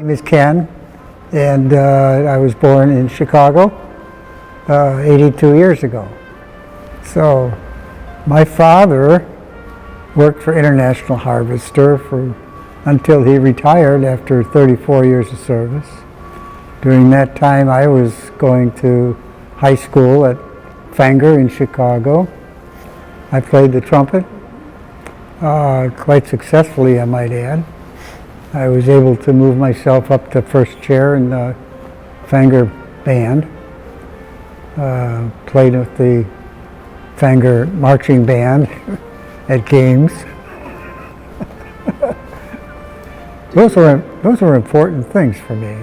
name is Ken, and I was born in Chicago 82 years ago. So my father worked for International Harvester until he retired after 34 years of service. During that time, I was going to high school at Fanger in Chicago. I played the trumpet, quite successfully, I might add. I was able to move myself up to first chair in the Fanger band. Played with the Fanger marching band at games. Those were important things for me.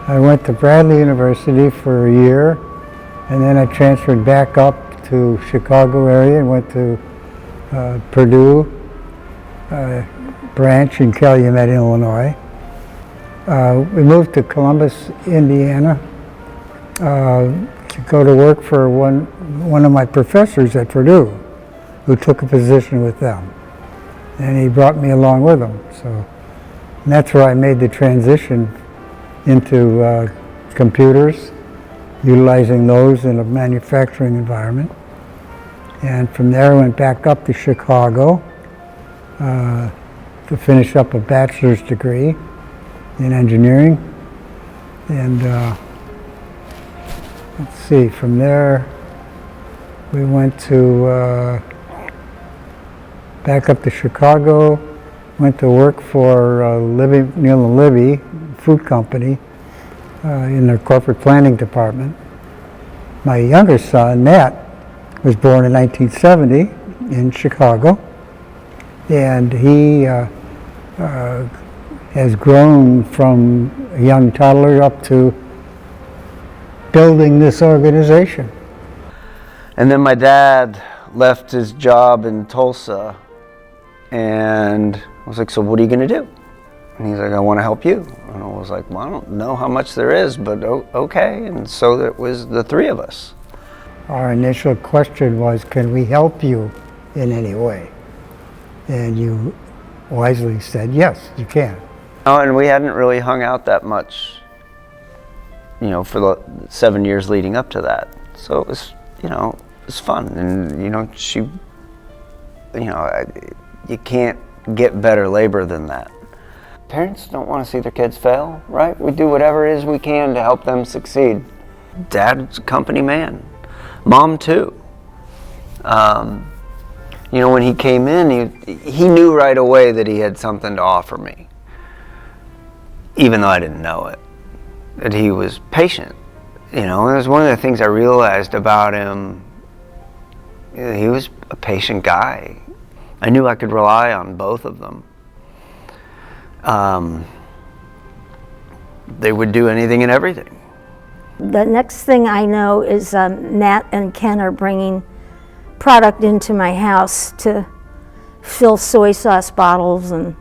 I went to Bradley University for a year, and then I transferred back up to Chicago area and went to Purdue branch in Calumet, Illinois. We moved to Columbus, Indiana, to go to work for one of my professors at Purdue, who took a position with them, and he brought me along with him. So that's where I made the transition into computers, utilizing those in a manufacturing environment. And from there I went back up to Chicago to finish up a bachelor's degree in engineering. And let's see, from there we went to back up to Chicago, went to work for Neil and Libby Food Company in their corporate planning department. My younger son, Matt, was born in 1970 in Chicago, and he has grown from a young toddler up to building this organization. And then my dad left his job in Tulsa, and I was like, so what are you going to do? And he's like, I want to help you. And I was like, well, I don't know how much there is, but okay. And so it was the three of us. Our initial question was, can we help you in any way? And you wisely said, yes, you can. Oh, and we hadn't really hung out that much, for the 7 years leading up to that. So it was, it was fun. And, you can't get better labor than that. Parents don't want to see their kids fail, right? We do whatever it is we can to help them succeed. Dad's a company man. Mom too. When he came in, he knew right away that he had something to offer me, even though I didn't know it. That he was patient. It was one of the things I realized about him. He was a patient guy. I knew I could rely on both of them. They would do anything and everything. The next thing I know is Nat and Ken are bringing product into my house to fill soy sauce bottles and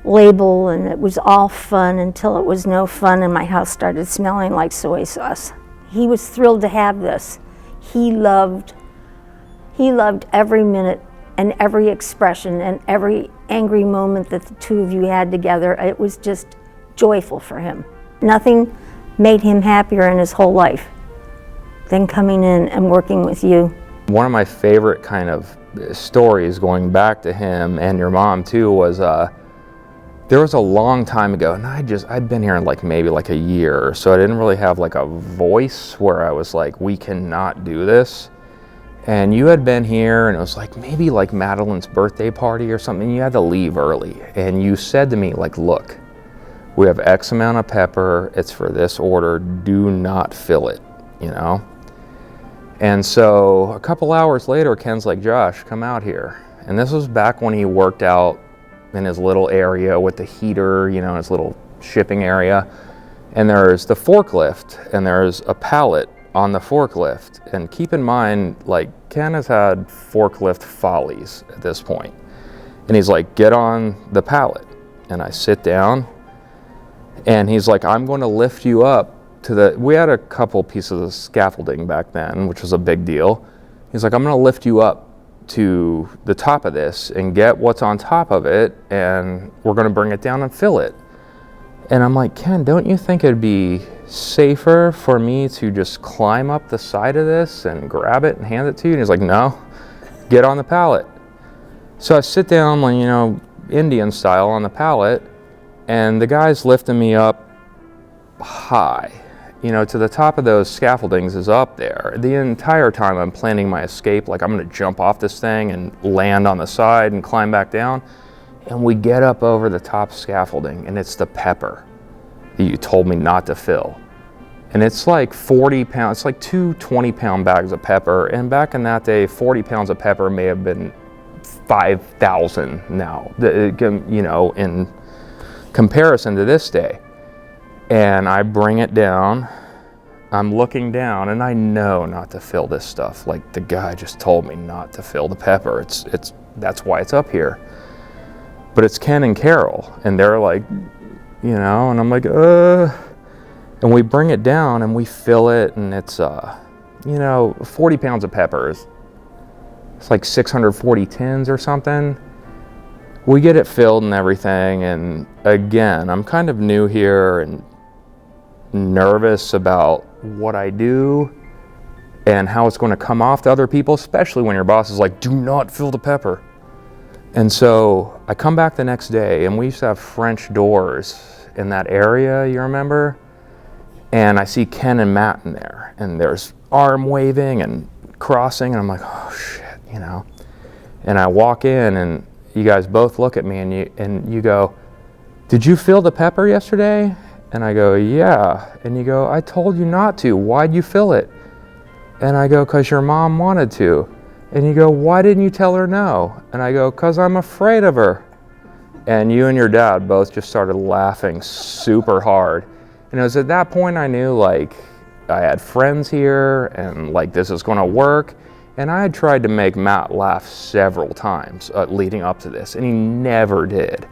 label, and it was all fun until it was no fun and my house started smelling like soy sauce. He was thrilled to have this. He loved every minute and every expression and every angry moment that the two of you had together. It was just joyful for him. Nothing made him happier in his whole life than coming in and working with you. One of my favorite kind of stories going back to him and your mom too was there was a long time ago, and I'd been here in maybe a year, so I didn't really have a voice where I was like, we cannot do this. And you had been here, and it was maybe Madeline's birthday party or something. You had to leave early, and you said to me look, we have X amount of pepper, it's for this order, do not fill it, And so a couple hours later, Ken's like, Josh, come out here. And this was back when he worked out in his little area with the heater, his little shipping area. And there's the forklift, and there's a pallet on the forklift. And keep in mind, Ken has had forklift follies at this point. And he's like, get on the pallet. And I sit down, and he's like, I'm going to lift you up to we had a couple pieces of scaffolding back then, which was a big deal. He's like, I'm going to lift you up to the top of this and get what's on top of it, and we're going to bring it down and fill it. And I'm like, Ken, don't you think it'd be safer for me to just climb up the side of this and grab it and hand it to you? And he's like, no, get on the pallet. So I sit down, like, you know, Indian style on the pallet, and the guy's lifting me up high, you know, to the top of those scaffoldings is up there. The entire time I'm planning my escape, like I'm gonna jump off this thing and land on the side and climb back down. And we get up over the top scaffolding, and it's the pepper that you told me not to fill. And it's like 40 pounds, it's like two 20-pound bags of pepper. And back in that day, 40 pounds of pepper may have been 5,000 now, you know, in comparison to this day. And I bring it down, I'm looking down, and I know not to fill this stuff. Like, the guy just told me not to fill the pepper. That's why it's up here. But it's Ken and Carol, and they're like, you know, and I'm like, and we bring it down and we fill it, and it's, you know, 40 pounds of peppers. It's like 640 tins or something. We get it filled and everything, and again, I'm kind of new here and nervous about what I do and how it's going to come off to other people, especially when your boss is like, do not fill the pepper. And so I come back the next day, and we used to have French doors in that area, you remember? And I see Ken and Matt in there, and there's arm waving and crossing, and I'm like, oh shit, you know? And I walk in, and you guys both look at me, and you go, did you fill the pepper yesterday? And I go, yeah. And you go, I told you not to. Why'd you fill it? And I go, because your mom wanted to. And you go, why didn't you tell her no? And I go, because I'm afraid of her. And you and your dad both just started laughing super hard. And it was at that point I knew, like, I had friends here, and like, this is going to work. And I had tried to make Matt laugh several times leading up to this, and he never did.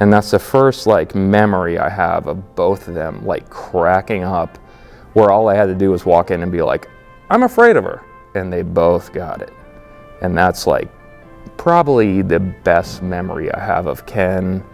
And that's the first, like, memory I have of both of them, like, cracking up, where all I had to do was walk in and be like, I'm afraid of her. And they both got it. And that's, like, probably the best memory I have of Ken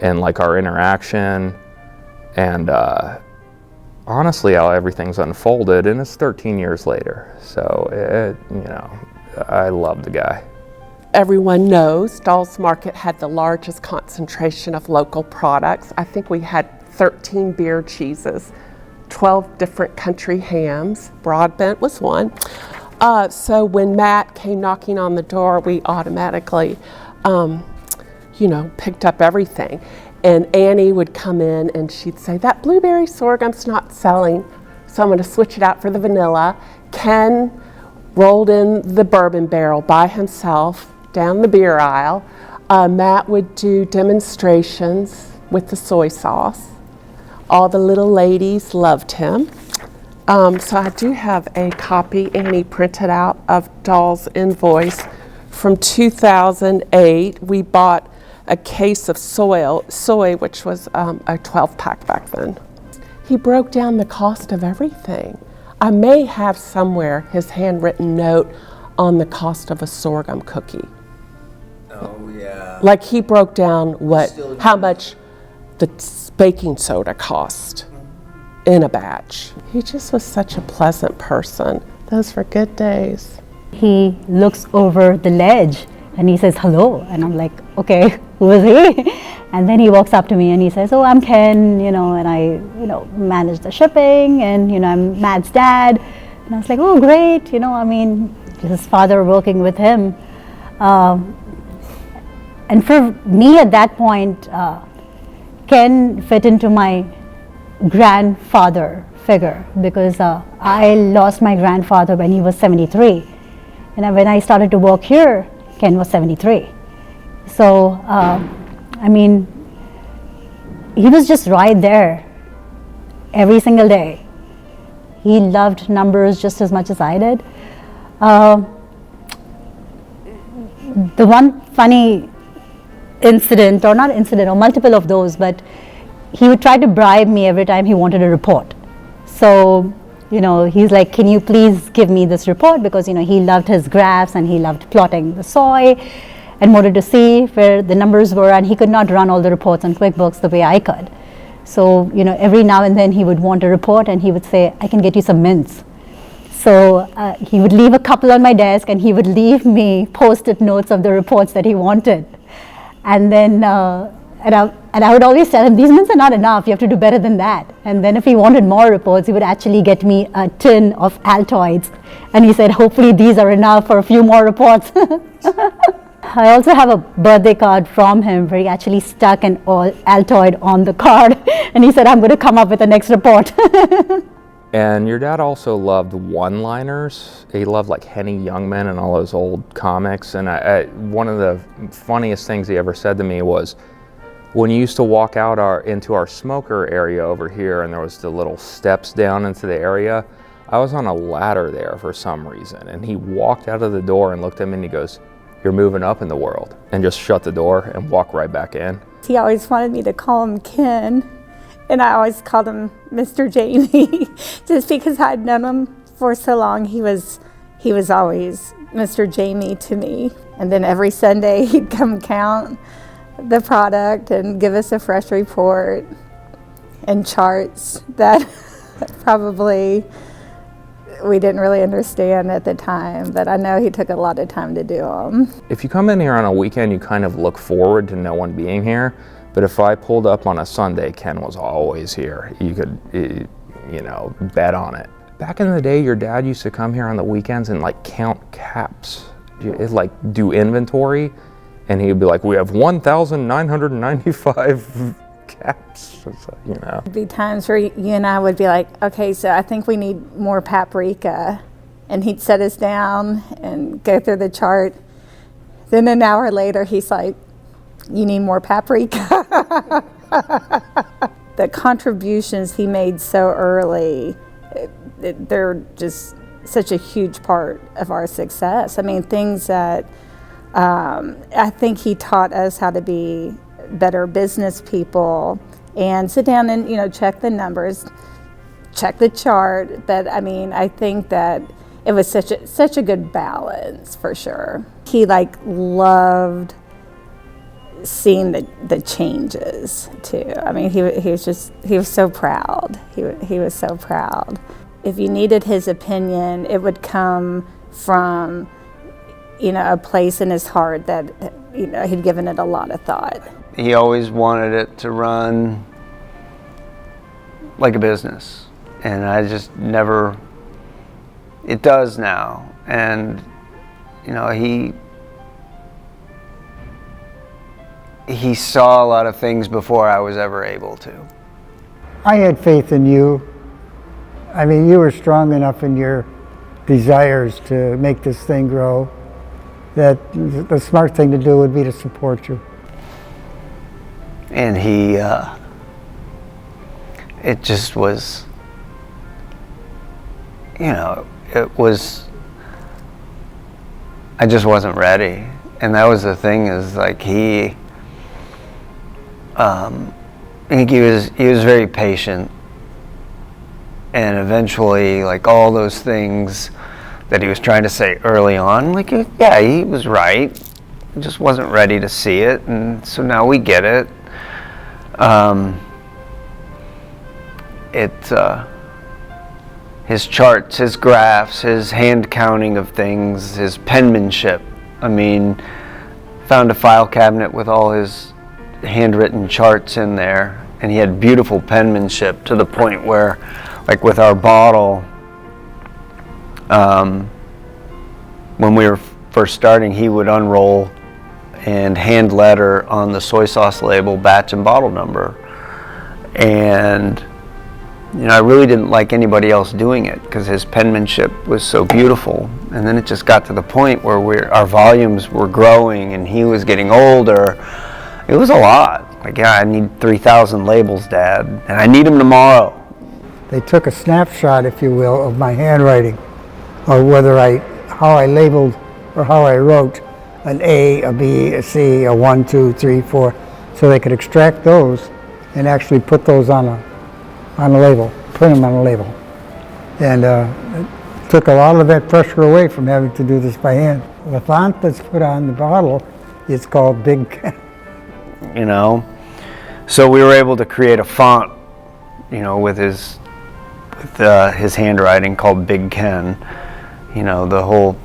and, like, our interaction. And honestly, how everything's unfolded, and it's 13 years later. So, you know, I love the guy. Everyone knows Dahl's Market had the largest concentration of local products. I think we had 13 beer cheeses, 12 different country hams. Broadbent was one. So when Matt came knocking on the door, we automatically, you know, picked up everything. And Annie would come in and she'd say, that blueberry sorghum's not selling, so I'm going to switch it out for the vanilla. Ken rolled in the bourbon barrel by himself down the beer aisle. Matt would do demonstrations with the soy sauce. All the little ladies loved him. So I do have a copy Annie printed out of Dahl's invoice from 2008. We bought a case of soy, which was a 12-pack back then. He broke down the cost of everything. I may have somewhere his handwritten note on the cost of a sorghum cookie. Oh, yeah. Like, he broke down how much the baking soda cost in a batch. He just was such a pleasant person. Those were good days. He looks over the ledge and he says, hello. And I'm like, okay, who is he? And then he walks up to me and he says, oh, I'm Ken, you know, and I, you know, manage the shipping, and, you know, I'm Matt's dad. And I was like, oh, great, you know, I mean, his father working with him. And for me at that point, Ken fit into my grandfather figure, because I lost my grandfather when he was 73. And when I started to work here, Ken was 73. So, I mean, he was just right there every single day. He loved numbers just as much as I did. The one funny incident, or not incident, or multiple of those, but he would try to bribe me every time he wanted a report. So, you know, he's like, can you please give me this report? Because, you know, he loved his graphs and he loved plotting the soy and wanted to see where the numbers were, and he could not run all the reports on QuickBooks the way I could. So, every now and then he would want a report and he would say, I can get you some mints. So he would leave a couple on my desk and he would leave me post-it notes of the reports that he wanted. And then, and I would always tell him, these mints are not enough, you have to do better than that. And then if he wanted more reports, he would actually get me a tin of Altoids. And he said, hopefully these are enough for a few more reports. I also have a birthday card from him where he actually stuck an Altoid on the card. And he said, I'm going to come up with the next report. And your dad also loved one-liners. He loved like Henny Youngman and all those old comics. And one of the funniest things he ever said to me was, when you used to walk out into our smoker area over here and there was the little steps down into the area, I was on a ladder there for some reason. And he walked out of the door and looked at me and he goes, you're moving up in the world, and just shut the door and walk right back in. He always wanted me to call him Ken, and I always called him Mr. Jamie, just because I'd known him for so long. He was always Mr. Jamie to me. And then every Sunday he'd come count the product and give us a fresh report and charts that probably we didn't really understand at the time, but I know he took a lot of time to do them. If you come in here on a weekend, you kind of look forward to no one being here. But if I pulled up on a Sunday, Ken was always here. You could, bet on it. Back in the day, your dad used to come here on the weekends and like count caps. Like do inventory, and he'd be like, we have 1,995 caps. There'd be times where you and I would be like, okay, so I think we need more paprika. And he'd set us down and go through the chart. Then an hour later, he's like, you need more paprika. The contributions he made so early, they're just such a huge part of our success. I mean, things that I think he taught us how to be better business people and sit down and, check the numbers, check the chart. But I mean, I think that it was such a good balance for sure. He loved seeing the changes too. I mean, he was so proud. He was so proud. If you needed his opinion, it would come from, a place in his heart that, he'd given it a lot of thought. He always wanted it to run like a business, and I just never, it does now. And, he saw a lot of things before I was ever able to. I had faith in you. I mean, you were strong enough in your desires to make this thing grow that the smart thing to do would be to support you. And he, it just was, it was, I just wasn't ready. And that was the thing, is like I think he was very patient, and eventually, like, all those things that he was trying to say early on, like, yeah, he was right. He just wasn't ready to see it, and so now we get it. His charts, his graphs, his hand counting of things, his penmanship. I mean, found a file cabinet with all his handwritten charts in there, and he had beautiful penmanship to the point where, like with our bottle, when we were first starting, he would unroll and hand letter on the soy sauce label batch and bottle number. And I really didn't like anybody else doing it because his penmanship was so beautiful. And then it just got to the point where our volumes were growing and he was getting older. It was a lot. Like, yeah, I need 3,000 labels, Dad, and I need them tomorrow. They took a snapshot, if you will, of my handwriting, or how I labeled or how I wrote an A, a B, a C, a 1, 2, 3, 4, so they could extract those and actually put those on a label, print them on a label. And it took a lot of that pressure away from having to do this by hand. The font that's put on the bottle is called Big Ken. So we were able to create a font, you know, with his handwriting called Big Ken. You know, the whole,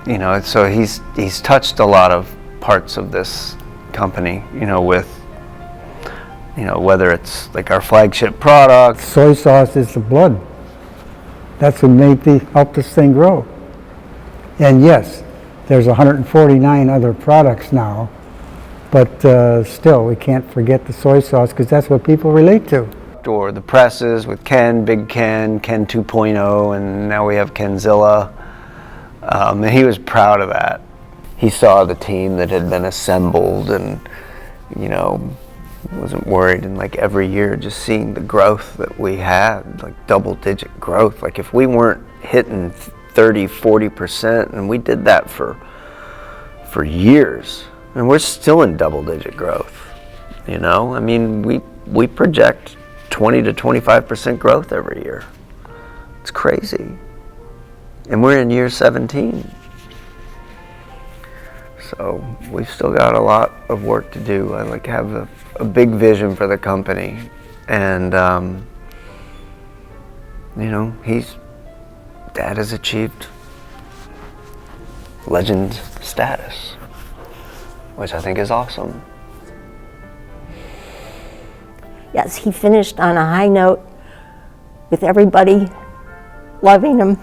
you know, so he's touched a lot of parts of this company, you know, with, you know, whether it's like our flagship product. Soy sauce is the blood. That's what helped this thing grow. And yes, there's 149 other products now, but still, we can't forget the soy sauce because that's what people relate to. Or the presses with Ken, Big Ken, Ken 2.0, and now we have Kenzilla. And he was proud of that. He saw the team that had been assembled and, you know, wasn't worried. And like every year, just seeing the growth that we had, like double-digit growth. Like if we weren't hitting 30, 40%, and we did that for years, and we're still in double-digit growth. You know, I mean, we project 20 to 25% growth every year. It's crazy. And we're in year 17. So we've still got a lot of work to do. I like have a big vision for the company. And, you know, Dad has achieved legend status, which I think is awesome. Yes, he finished on a high note with everybody loving him.